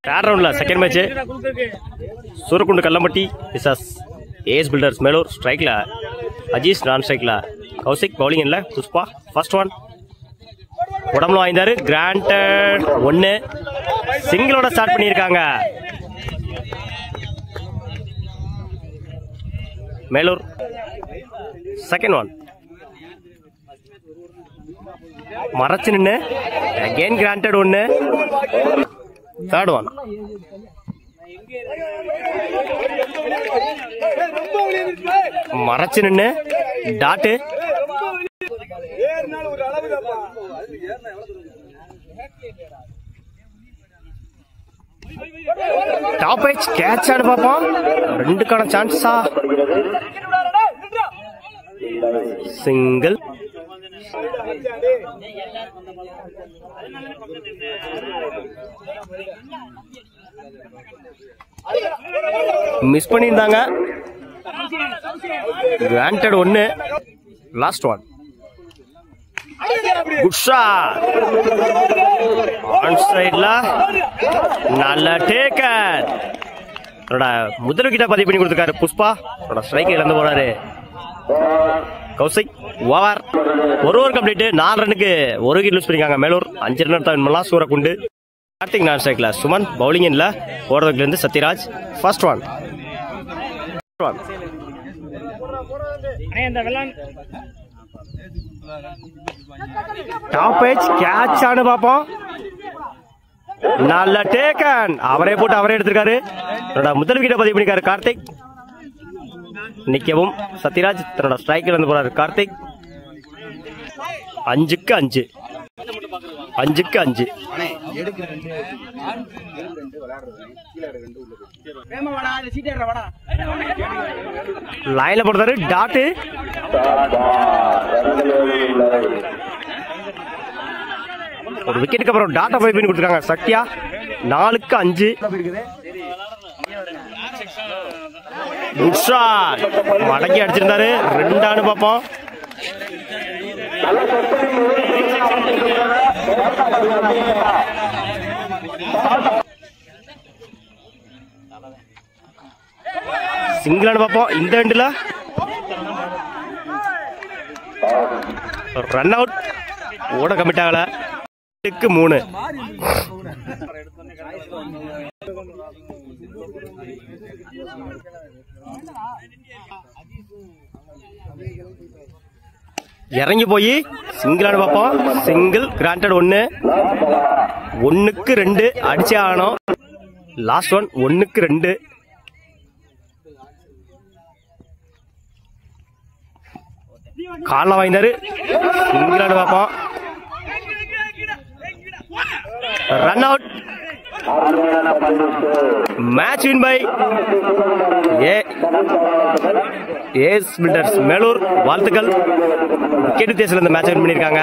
Third ரவுண்ட்ல second match Soorakundu Kallampatti விசஸ் AS builders Melur. ஸ்ட்ரைக்ல அஜீஸ், நான் ஸ்ட்ரைக்ல கௌசிக், பவுலிங் இல்ல புஷ்பா. ஃபர்ஸ்ட் ஒன் உடம்புல வாய்ந்தாரு. கிராண்டட் 1 சிங்கிளோட ஸ்டார்ட் பண்ணியிருக்காங்க மேலூர். செகண்ட் ஒன் மறைச்சு நின்று அகெயின் கிராண்டட் 1. தேர்ட் ஒன் மறைச்சு நின்று டாட்டு. டாப் எச் கேட்ச் ஆடு பார்ப்போம். 2க்கான சான்ஸா? சிங்கிள். மிஸ் பண்ணியிருந்தாங்க. Granted 1. Last one good shot on சைட்ல. நல்ல டேக்கர். முதல் விக்கெட்டை பதிவு பண்ணி கொடுத்துருக்காரு புஷ்பா. ஸ்ட்ரைக் இழந்து போறாரு கௌசிக். ஓவர் ஒரு ஓவர் கம்ப்ளீட். 4 ரன்னுக்கு 1 விக்கெட் லூஸ் பண்ணிருக்காங்க மேலூர். 5 ரன் எடுத்தா வின் பண்ணலாம் சூரக்குண்டு. கார்த்திக், நான் ஸ்ட்ரைக்ல சுமன், பவுலிங் இல்ல ஓடுறதுல இருந்து Sathyaraj. First one top edge catch ஆனு பாப்போம். நல்ல டேக்கன். அவரே போட்டு அவரே எடுத்திருக்காரு. முதல் விக்கெட்டை பதிவு பண்ணிருக்காரு கார்த்திக். நிக்கவும் சத்யராஜ் தன்னோட ஸ்ட்ரைக்கில் இருந்து போறாரு கார்த்திக். 5க்கு 5. 5க்கு 5. லைன்ல போடுறாரு டாட்டு. ஒரு விக்கெட்டுக்கு அப்புறம் டாட்டா பை பண்ணி கொடுத்துருக்காங்க சத்யா. 4க்கு 5. மடக்கி அடிச்சிருந்தாரு. 2 ஆனு பார்ப்போம். சிங்கிள் ஆனு பார்ப்போம். இந்த எண்டுல ரன் அவுட். ஓட கமிட் ஆகல. 3. இறங்கி போய் சிங்கிள் பார்ப்போம். Single granted 1. 1க்கு 2 அடிச்சே ஆகணும். லாஸ்ட் ஒன் 1க்கு 2. கால வாய்ந்தாரு. சிங்கிள் பார்ப்போம். Run out. Match win by AS builders Melur. வாழ்த்துக்கள். விக்கெட் வித்தியாசத்தில் இந்த மேட்ச் வின் பண்ணியிருக்காங்க.